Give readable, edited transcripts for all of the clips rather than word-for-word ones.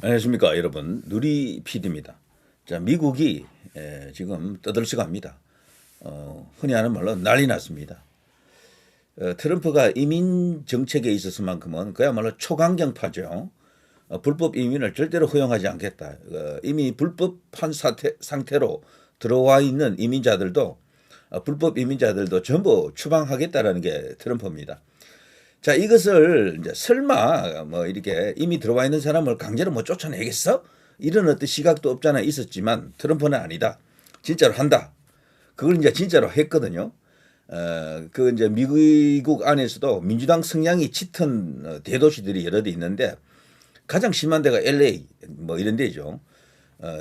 안녕하십니까 여러분, 누리 PD입니다. 자, 미국이 지금 떠들썩합니다. 흔히 하는 말로 난리 났습니다. 트럼프가 이민 정책에 있어서만큼은 그야말로 초강경파죠. 불법 이민을 절대로 허용하지 않겠다. 이미 불법한 상태로 들어와 있는 이민자들도 불법 이민자들도 전부 추방하겠다라는 게 트럼프입니다. 자, 이것을 이제 설마 뭐 이렇게 이미 들어와 있는 사람을 강제로 뭐 쫓아내겠어? 이런 어떤 시각도 없잖아 있었지만 트럼프는 아니다. 진짜로 한다. 그걸 이제 진짜로 했거든요. 그 이제 미국 안에서도 민주당 성향이 짙은 대도시들이 여러 대 있는데 가장 심한 데가 LA 뭐 이런 데죠.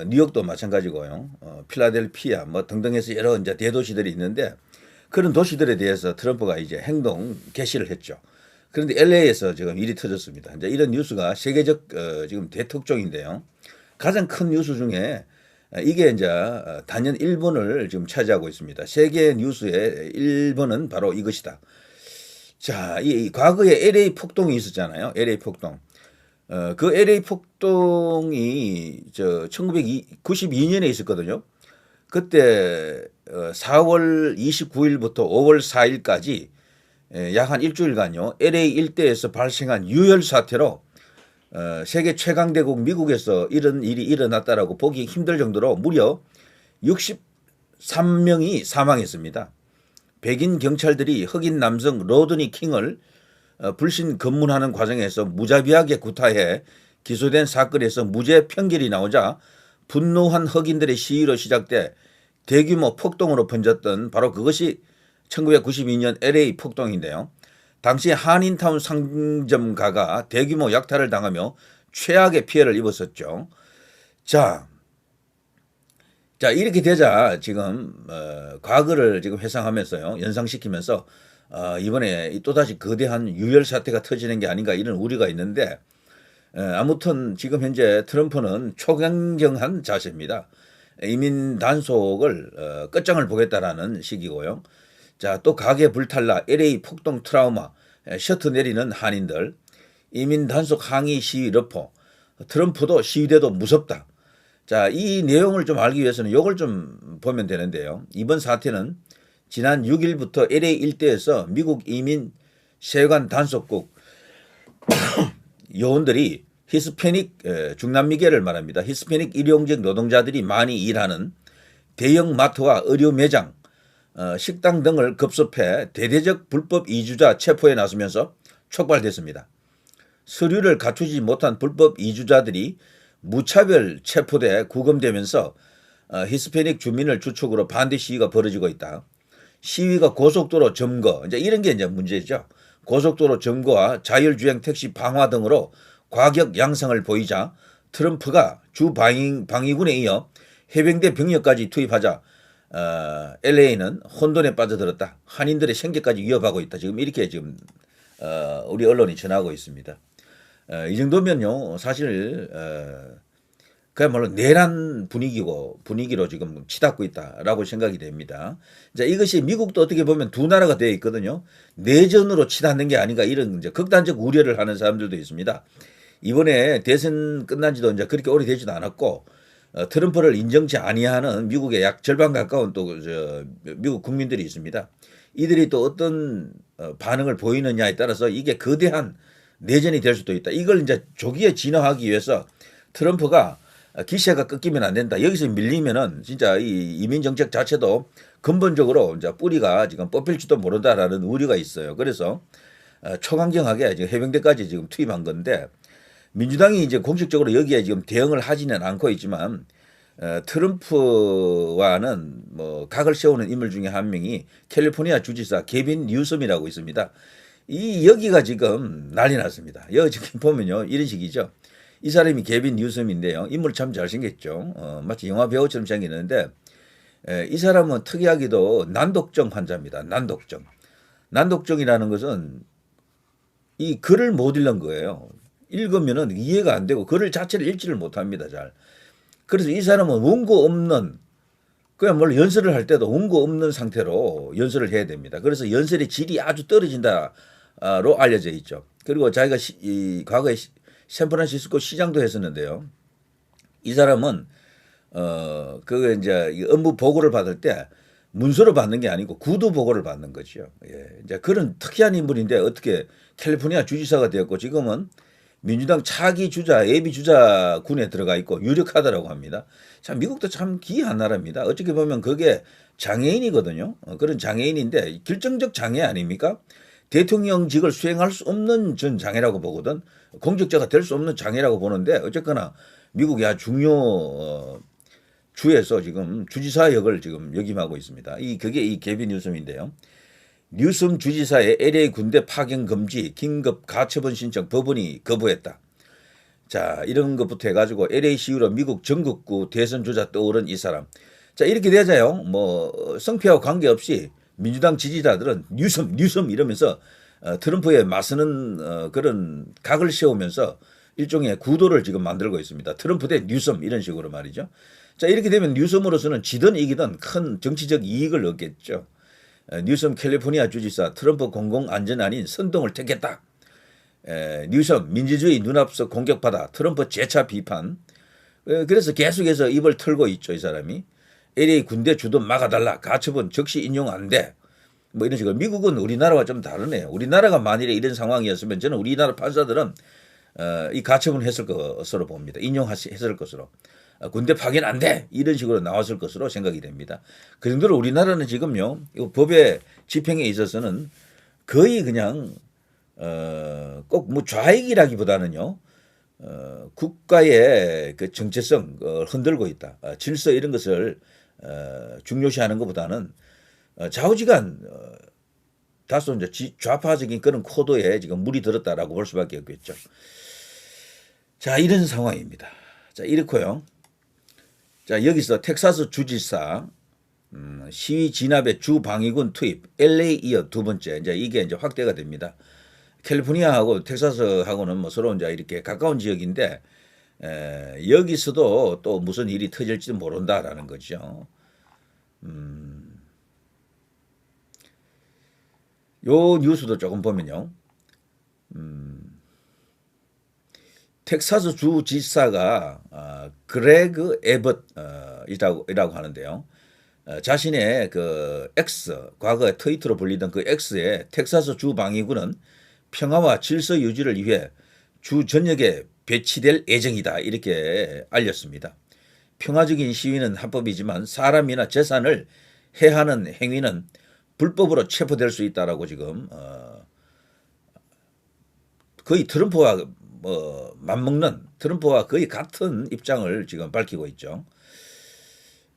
뉴욕도 마찬가지고요. 필라델피아 뭐 등등 해서 여러 이제 대도시들이 있는데 그런 도시들에 대해서 트럼프가 이제 행동 개시를 했죠. 그런데 LA에서 지금 일이 터졌습니다. 이제 이런 뉴스가 세계적 지금 대특종인데요. 가장 큰 뉴스 중에 이게 이제 단연 1번을 지금 차지하고 있습니다. 세계 뉴스의 1번은 바로 이것이다. 자, 이 과거에 LA 폭동이 있었잖아요. LA 폭동. 그 LA 폭동이 저 1992년에 있었거든요. 그때 4월 29일부터 5월 4일까지 약 한 일주일간요. LA 일대에서 발생한 유혈 사태로 세계 최강대국 미국에서 이런 일이 일어났다라고 보기 힘들 정도로 무려 63명이 사망했습니다. 백인 경찰들이 흑인 남성 로드니 킹을 불신 검문하는 과정에서 무자비하게 구타해 기소된 사건에서 무죄 판결이 나오자 분노한 흑인들의 시위로 시작돼 대규모 폭동으로 번졌던 바로 그것이 1992년 LA 폭동인데요. 당시 한인타운 상점가가 대규모 약탈을 당하며 최악의 피해를 입었었죠. 자, 이렇게 되자 지금 과거를 지금 회상하면서요, 연상시키면서 이번에 또다시 거대한 유혈 사태가 터지는 게 아닌가 이런 우려가 있는데 아무튼 지금 현재 트럼프는 초강경한 자세입니다. 이민 단속을 끝장을 보겠다라는 식이고요. 자, 또 가게 불탈나 LA 폭동 트라우마, 셔터 내리는 한인들, 이민 단속 항의 시위 러포, 트럼프도 시위대도 무섭다. 자, 이 내용을 좀 알기 위해서는 이걸 좀 보면 되는데요. 이번 사태는 지난 6일부터 LA 일대에서 미국 이민 세관 단속국 요원들이 히스패닉 중남미계를 말합니다. 히스패닉 일용직 노동자들이 많이 일하는 대형 마트와 의류 매장, 식당 등을 급습해 대대적 불법 이주자 체포에 나서면서 촉발됐습니다. 서류를 갖추지 못한 불법 이주자들이 무차별 체포돼 구금되면서 히스패닉 주민을 주축으로 반대 시위가 벌어지고 있다. 시위가 고속도로 점거, 이제 이런 게 이제 문제죠. 고속도로 점거와 자율주행 택시 방화 등으로 과격 양상을 보이자 트럼프가 주 방위군에 이어 해병대 병력까지 투입하자 LA는 혼돈에 빠져들었다. 한인들의 생계까지 위협하고 있다. 지금 이렇게 지금 우리 언론이 전하고 있습니다. 이 정도면요, 사실 그야말로 내란 분위기로 지금 치닫고 있다라고 생각이 됩니다. 자, 이것이 미국도 어떻게 보면 두 나라가 되어 있거든요. 내전으로 치닫는 게 아닌가 이런 이제 극단적 우려를 하는 사람들도 있습니다. 이번에 대선 끝난 지도 이제 그렇게 오래되지도 않았고 트럼프를 인정치 아니하는 미국의 약 절반 가까운 또 미국 국민들이 있습니다. 이들이 또 어떤 반응을 보이느냐에 따라서 이게 거대한 내전이 될 수도 있다. 이걸 이제 조기에 진화하기 위해서 트럼프가 기세가 꺾이면 안 된다. 여기서 밀리면은 진짜 이 이민 정책 자체도 근본적으로 이제 뿌리가 지금 뽑힐지도 모른다라는 우려가 있어요. 그래서 초강경하게 지금 해병대까지 지금 투입한 건데 민주당이 이제 공식적으로 여기에 지금 대응을 하지는 않고 있지만 트럼프와는 뭐 각을 세우는 인물 중에 한 명이 캘리포니아 주지사 게빈 뉴섬이라고 있습니다. 이 여기가 지금 난리 났습니다. 여기 지금 보면요 이런 식이죠. 이 사람이 게빈 뉴섬인데요. 인물 참 잘생겼죠. 마치 영화 배우처럼 생기는데 이 사람은 특이하게도 난독증 환자입니다. 난독증. 난독증이라는 것은 이 글을 못 읽는 거예요. 읽으면은 이해가 안 되고 글을 자체를 읽지를 못합니다. 잘. 그래서 이 사람은 원고 없는 그야말로 연설을 할 때도 원고 없는 상태로 연설을 해야 됩니다. 그래서 연설의 질이 아주 떨어진다로 알려져 있죠. 그리고 자기가 과거에 샌프란시스코 시장도 했었는데요. 이 사람은 그거 이제 업무 보고를 받을 때 문서로 받는 게 아니고 구두 보고를 받는 거죠. 예. 이제 그런 특이한 인물인데 어떻게 캘리포니아 주지사가 되었고 지금은 민주당 차기 주자, 예비 주자군에 들어가 있고 유력하다라고 합니다. 참 미국도 참 기이한 나라입니다. 어떻게 보면 그게 장애인이거든요. 그런 장애인인데 결정적 장애 아닙니까? 대통령직을 수행할 수 없는 전 장애라고 보거든. 공직자가 될 수 없는 장애라고 보는데 어쨌거나 미국의 아주 중요 주에서 지금 주지사 역을 지금 역임하고 있습니다. 그게 이 개빈 뉴섬인데요. 뉴섬 주지사의 LA 군대 파견 금지 긴급 가처분 신청 법원이 거부했다. 자, 이런 것부터 해가지고 LA 시위로 미국 전국구 대선 주자 떠오른 이 사람. 자, 이렇게 되자요. 뭐 성패와 관계없이 민주당 지지자들은 뉴섬 이러면서 트럼프에 맞서는 그런 각을 세우면서 일종의 구도를 지금 만들고 있습니다. 트럼프 대 뉴섬 이런 식으로 말이죠. 자, 이렇게 되면 뉴섬으로서는 지든 이기든 큰 정치적 이익을 얻겠죠. 뉴섬 캘리포니아 주지사 트럼프 공공안전안인 선동을 택했다. 뉴섬 민주주의 눈앞서 공격받아 트럼프 재차 비판. 그래서 계속해서 입을 털고 있죠. 이 사람이. LA 군대 주둔 막아달라. 가처분 즉시 인용 안 돼. 뭐 이런 식으로. 미국은 우리나라와 좀 다르네요. 우리나라가 만일에 이런 상황이었으면 저는 우리나라 판사들은 이 가처분 했을 것으로 봅니다. 인용했을 것으로. 군대 파견 안 돼. 이런 식으로 나왔을 것으로 생각이 됩니다. 그 정도로 우리나라는 지금요. 이 법의 집행에 있어서는 거의 그냥 꼭 뭐 좌익이라기보다는요. 국가의 그 정체성 흔들고 있다. 질서 이런 것을 중요시하는 것보다는 좌우지간 다소 이제 좌파적인 그런 코드에 지금 물이 들었다라고 볼 수밖에 없겠죠. 자, 이런 상황입니다. 자, 이렇고요. 자, 여기서 텍사스 주지사 시위 진압에 주 방위군 투입 LA 이어 두 번째 이게 이제 확대가 됩니다. 캘리포니아하고 텍사스하고는 뭐 서로 이제 이렇게 가까운 지역인데 여기서도 또 무슨 일이 터질지도 모른다라는 거죠. 요 뉴스도 조금 보면요. 텍사스 주지사가 그레그 에벗이라고 하는데요. 자신의 그 X 과거에 트위터로 불리던 그 X에 텍사스 주 방위군은 평화와 질서 유지를 위해 주 전역에 배치될 예정이다 이렇게 알렸습니다. 평화적인 시위는 합법이지만 사람이나 재산을 해하는 행위는 불법으로 체포될 수 있다라고 지금 거의 트럼프와 맞먹는 트럼프와 거의 같은 입장을 지금 밝히고 있죠.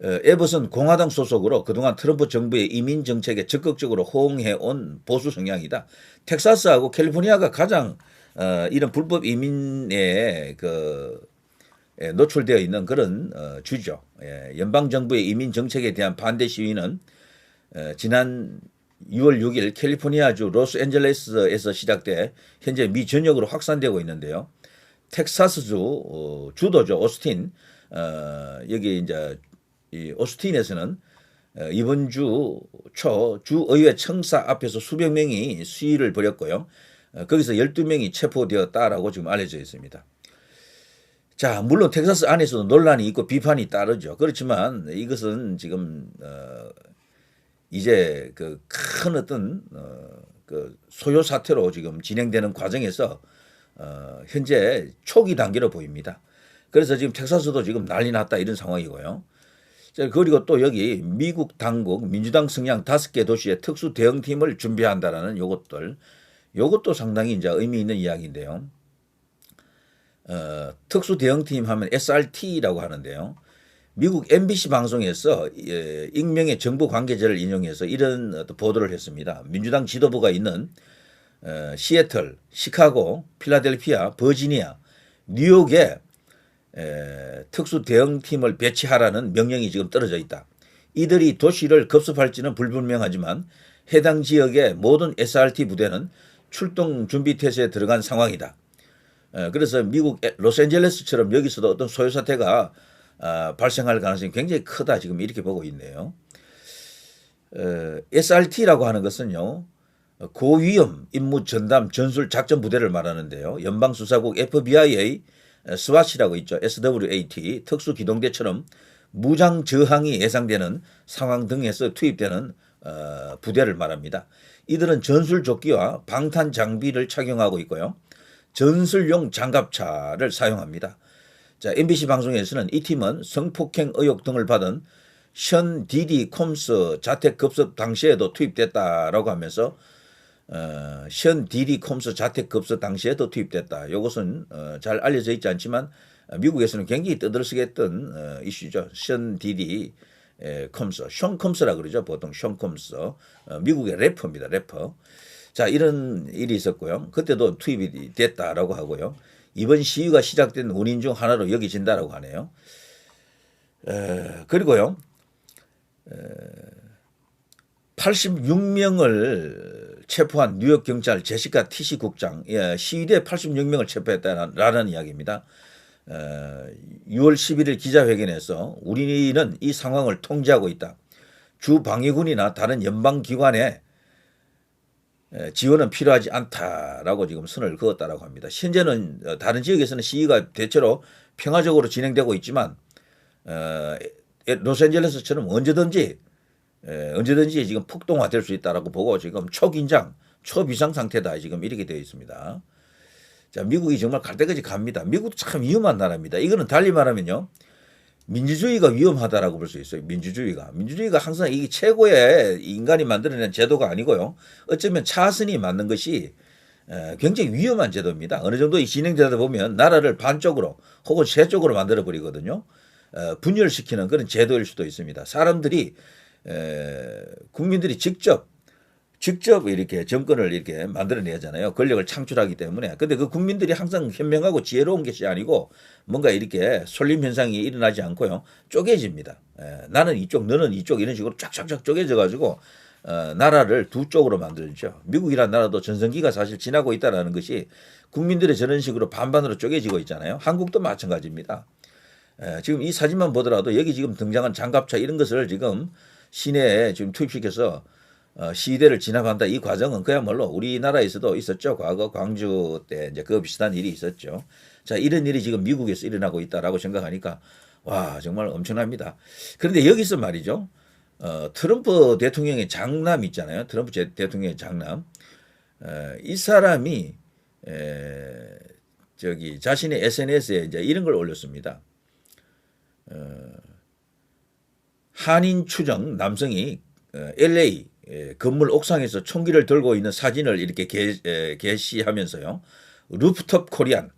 에벗은 공화당 소속으로 그동안 트럼프 정부의 이민 정책에 적극적으로 호응해온 보수 성향이다. 텍사스하고 캘리포니아가 가장 이런 불법 이민에 노출되어 있는 그런 주죠. 연방 정부의 이민 정책에 대한 반대 시위는 지난 6월 6일 캘리포니아주 로스앤젤레스에서 시작돼 현재 미 전역으로 확산되고 있는데요. 텍사스주 주도죠 오스틴 여기 이제 이 오스틴에서는 이번 주 초 주의회 청사 앞에서 수백 명이 시위를 벌였고요. 거기서 12명이 체포되었다라고 지금 알려져 있습니다. 자, 물론 텍사스 안에서도 논란이 있고 비판이 따르죠. 그렇지만 이것은 지금 이제 그 큰 어떤 그 소요 사태로 지금 진행되는 과정에서 현재 초기 단계로 보입니다. 그래서 지금 텍사스도 지금 난리 났다 이런 상황이고요. 자, 그리고 또 여기 미국 당국 민주당 성향 5개 도시에 특수 대응팀을 준비한다라는 요것도 상당히 이제 의미 있는 이야기인데요. 특수 대응팀 하면 SRT라고 하는데요. 미국 MBC 방송에서 익명의 정부 관계자를 인용해서 이런 보도를 했습니다. 민주당 지도부가 있는 시애틀, 시카고, 필라델피아, 버지니아, 뉴욕에 특수 대응팀을 배치하라는 명령이 지금 떨어져 있다. 이들이 도시를 급습할지는 불분명하지만 해당 지역의 모든 SRT 부대는 출동 준비 태세에 들어간 상황이다. 그래서 미국 로스앤젤레스처럼 여기서도 어떤 소요 사태가 발생할 가능성이 굉장히 크다 지금 이렇게 보고 있네요. SRT라고 하는 것은요. 고위험 임무 전담 전술 작전 부대를 말하는데요. 연방수사국 FBI의 스왓이라고 있죠. SWAT 특수기동대처럼 무장 저항이 예상되는 상황 등에서 투입되는 부대를 말합니다. 이들은 전술조끼와 방탄 장비를 착용하고 있고요. 전술용 장갑차를 사용합니다. 자, MBC 방송에서는 이 팀은 성폭행 의혹 등을 받은 션 디디 콤스 자택 급습 당시에도 투입됐다라고 하면서 션 디디 콤스 자택 급습 당시에도 투입됐다. 이것은 잘 알려져 있지 않지만 미국에서는 굉장히 떠들썩 했던 이슈죠. 션 디디 콤스, 숀 콤스라 그러죠. 보통 숀 콤스. 미국의 래퍼입니다. 래퍼. 자, 이런 일이 있었고요. 그때도 투입이 됐다라고 하고요. 이번 시위가 시작된 원인 중 하나로 여겨진다라고 하네요. 그리고요. 86명을 체포한 뉴욕 경찰 제시카 티시 국장, 시위대 86명을 체포했다라는 이야기입니다. 6월 11일 기자회견에서 우리는 이 상황을 통제하고 있다. 주 방위군이나 다른 연방기관에 지원은 필요하지 않다라고 지금 선을 그었다라고 합니다. 현재는 다른 지역에서는 시위가 대체로 평화적으로 진행되고 있지만 로스앤젤레스처럼 언제든지 지금 폭동화될 수 있다라고 보고 지금 초긴장, 초비상 상태다 지금 이렇게 되어 있습니다. 자, 미국이 정말 갈 때까지 갑니다. 미국도 참 위험한 나라입니다. 이거는 달리 말하면요, 민주주의가 위험하다라고 볼 수 있어요. 민주주의가 항상 이게 최고의 인간이 만들어낸 제도가 아니고요. 어쩌면 차선이 맞는 것이 굉장히 위험한 제도입니다. 어느 정도 진행되다 보면 나라를 반쪽으로 혹은 세 쪽으로 만들어 버리거든요. 분열시키는 그런 제도일 수도 있습니다. 사람들이 국민들이 직접 이렇게 정권을 이렇게 만들어내잖아요. 권력을 창출하기 때문에. 근데 그 국민들이 항상 현명하고 지혜로운 것이 아니고 뭔가 이렇게 솔림 현상이 일어나지 않고요. 쪼개집니다. 나는 이쪽, 너는 이쪽 이런 식으로 쫙쫙쫙 쪼개져 가지고 나라를 두 쪽으로 만들죠. 미국이라는 나라도 전성기가 사실 지나고 있다는 것이 국민들의 저런 식으로 반반으로 쪼개지고 있잖아요. 한국도 마찬가지입니다. 지금 이 사진만 보더라도 여기 지금 등장한 장갑차 이런 것을 지금 시내에 지금 투입시켜서 시위대를 진압한다. 이 과정은 그야말로 우리나라에서도 있었죠. 과거 광주 때 이제 그 비슷한 일이 있었죠. 자, 이런 일이 지금 미국에서 일어나고 있다라고 생각하니까 와, 정말 엄청납니다. 그런데 여기서 말이죠. 트럼프 대통령의 장남 있잖아요. 트럼프 대통령의 장남. 이 사람이 자신의 SNS에 이제 이런 걸 올렸습니다. 한인 추정 남성이 LA 건물 옥상에서 총기를 들고 있는 사진을 이렇게 게시하면서요. 루프톱 코리안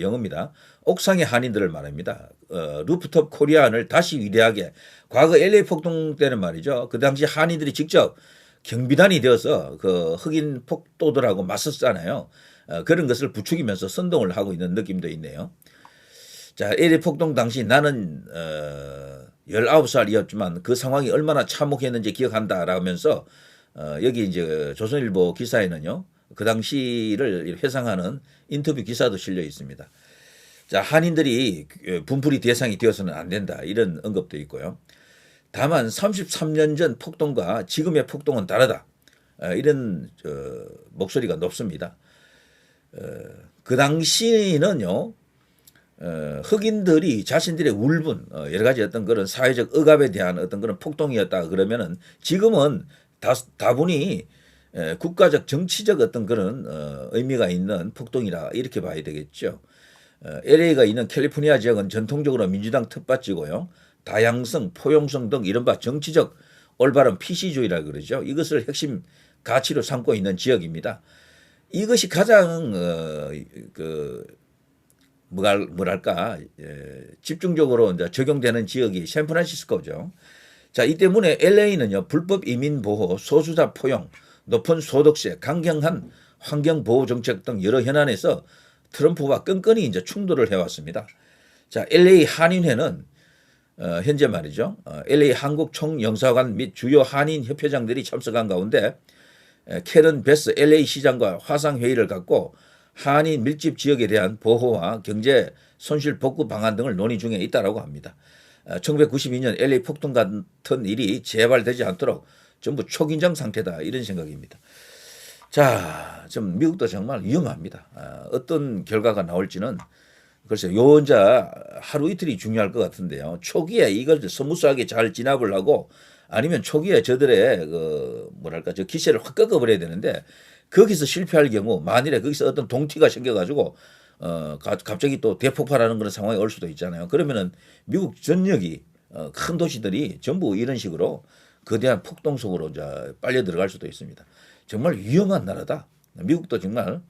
영어입니다. 옥상의 한인들을 말합니다. 루프톱 코리안을 다시 위대하게, 과거 LA 폭동 때는 말이죠. 그 당시 한인들이 직접 경비단이 되어서 그 흑인 폭도들하고 맞섰잖아요. 그런 것을 부추기면서 선동을 하고 있는 느낌도 있네요. 자, LA 폭동 당시 나는 19살이었지만 그 상황이 얼마나 참혹했는지 기억한다라면서 여기 이제 조선일보 기사에는요, 그 당시를 회상하는 인터뷰 기사도 실려 있습니다. 자, 한인들이 분풀이 대상이 되어서는 안 된다, 이런 언급도 있고요. 다만 33년 전 폭동과 지금의 폭동은 다르다, 이런 목소리가 높습니다. 그 당시는요, 흑인들이 자신들의 울분, 여러 가지 어떤 그런 사회적 억압에 대한 어떤 그런 폭동이었다 그러면은, 지금은 다분히 국가적 정치적 어떤 그런 의미가 있는 폭동이라 이렇게 봐야 되겠죠. LA가 있는 캘리포니아 지역은 전통적으로 민주당 텃밭이고요. 다양성, 포용성 등 이른바 정치적 올바른 PC주의라 그러죠. 이것을 핵심 가치로 삼고 있는 지역입니다. 이것이 가장 뭐랄까, 집중적으로 이제 적용되는 지역이 샌프란시스코죠. 자, 이 때문에 LA는요, 불법 이민 보호, 소수자 포용, 높은 소득세, 강경한 환경 보호 정책 등 여러 현안에서 트럼프와 끈끈이 이제 충돌을 해왔습니다. 자, LA 한인회는 현재 말이죠, LA 한국 총영사관 및 주요 한인 협회장들이 참석한 가운데 캐런 베스 LA 시장과 화상 회의를 갖고 한인 밀집 지역에 대한 보호와 경제 손실 복구 방안 등을 논의 중에 있다라고 합니다. 1992년 LA 폭동 같은 일이 재발되지 않도록 전부 초긴장 상태다 이런 생각입니다. 자, 좀 미국도 정말 위험합니다. 어떤 결과가 나올지는 글쎄요, 요 혼자 하루 이틀이 중요할 것 같은데요. 초기에 이걸 스무스하게 잘 진압을 하고 아니면 초기에 저들의 그 뭐랄까 저 기세를 확 꺾어버려야 되는데 거기서 실패할 경우 만일에 거기서 어떤 동티가 생겨가지고 갑자기 또 대폭발하는 그런 상황이 올 수도 있잖아요. 그러면은 미국 전역이 큰 도시들이 전부 이런 식으로 거대한 폭동 속으로 이제 빨려 들어갈 수도 있습니다. 정말 위험한 나라다. 미국도 정말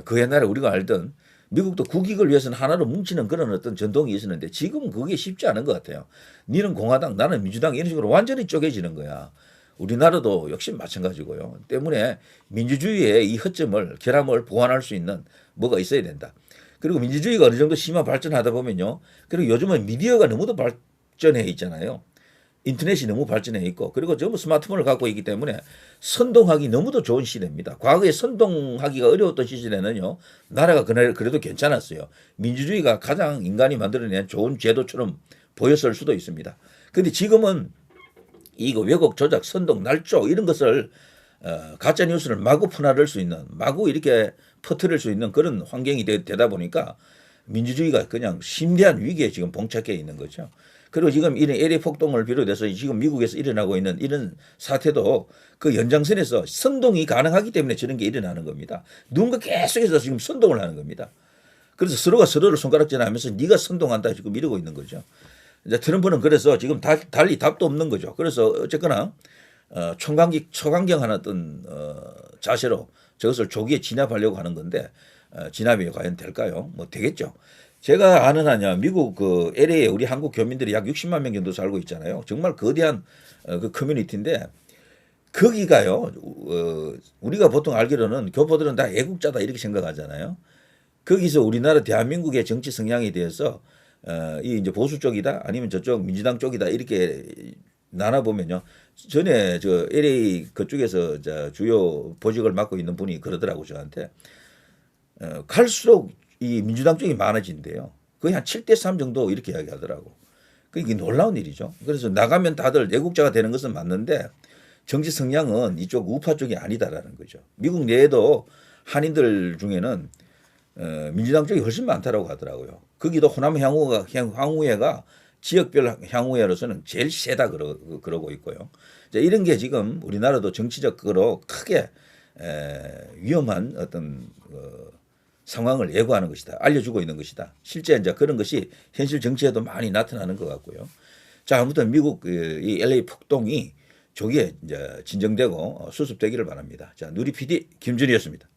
그 옛날에 우리가 알던 미국도 국익을 위해서는 하나로 뭉치는 그런 어떤 전통이 있었는데 지금은 그게 쉽지 않은 것 같아요. 니는 공화당, 나는 민주당 이런 식으로 완전히 쪼개지는 거야. 우리나라도 역시 마찬가지고요. 때문에 민주주의의 이 허점을 결함을 보완할 수 있는 뭐가 있어야 된다. 그리고 민주주의가 어느 정도 심화 발전하다 보면요. 그리고 요즘은 미디어가 너무도 발전해 있잖아요. 인터넷이 너무 발전해 있고 그리고 전부 스마트폰을 갖고 있기 때문에 선동하기 너무도 좋은 시대입니다. 과거에 선동하기가 어려웠던 시절에는요. 나라가 그래도 괜찮았어요. 민주주의가 가장 인간이 만들어낸 좋은 제도처럼 보였을 수도 있습니다. 그런데 지금은 이거 왜곡, 조작, 선동, 날조 이런 것을 가짜 뉴스를 마구 퍼나를 수 있는 마구 이렇게 퍼뜨릴 수 있는 그런 환경이 되다 보니까 민주주의가 그냥 심대한 위기에 지금 봉착해 있는 거죠. 그리고 지금 이런 LA 폭동을 비롯해서 지금 미국에서 일어나고 있는 이런 사태도 그 연장선에서 선동이 가능하기 때문에 저런 게 일어나는 겁니다. 누군가 계속해서 지금 선동을 하는 겁니다. 그래서 서로가 서로를 손가락질하면서 네가 선동한다 지금 이러고 있는 거죠. 이제 트럼프는 그래서 지금 달리 답도 없는 거죠. 그래서 어쨌거나 초강경한 어떤 자세로 저것을 조기에 진압하려고 하는 건데 진압이 과연 될까요? 뭐 되겠죠. 제가 아는 한요 미국 그 LA에 우리 한국 교민들이 약 60만 명 정도 살고 있잖아요. 정말 거대한 그 커뮤니티인데 거기가요. 우리가 보통 알기로는 교포들은 다 애국자다 이렇게 생각하잖아요. 거기서 우리나라 대한민국의 정치 성향에 대해서 이 이제 보수 쪽이다 아니면 저쪽 민주당 쪽이다 이렇게 나눠보면요. 전에 저 LA 그쪽에서 주요 보직을 맡고 있는 분이 그러더라고 저한테 갈수록 이 민주당 쪽이 많아진대요. 거의 한 7대3 정도 이렇게 이야기하더라고. 그게 놀라운 일이죠. 그래서 나가면 다들 애국자가 되는 것은 맞는데 정치 성향은 이쪽 우파 쪽이 아니다라는 거죠. 미국 내에도 한인들 중에는 민주당 쪽이 훨씬 많다라고 하더라고요. 거기도 호남 향후회가 지역별 향후회로서는 제일 세다 그러고 있고요. 이런 게 지금 우리나라도 정치적으로 크게 위험한 어떤 상황을 예고하는 것이다. 알려주고 있는 것이다. 실제 이제 그런 것이 현실 정치에도 많이 나타나는 것 같고요. 자, 아무튼 미국 이 LA 폭동이 조기에 이제 진정되고 수습되기를 바랍니다. 자, 누리 PD 김준이었습니다.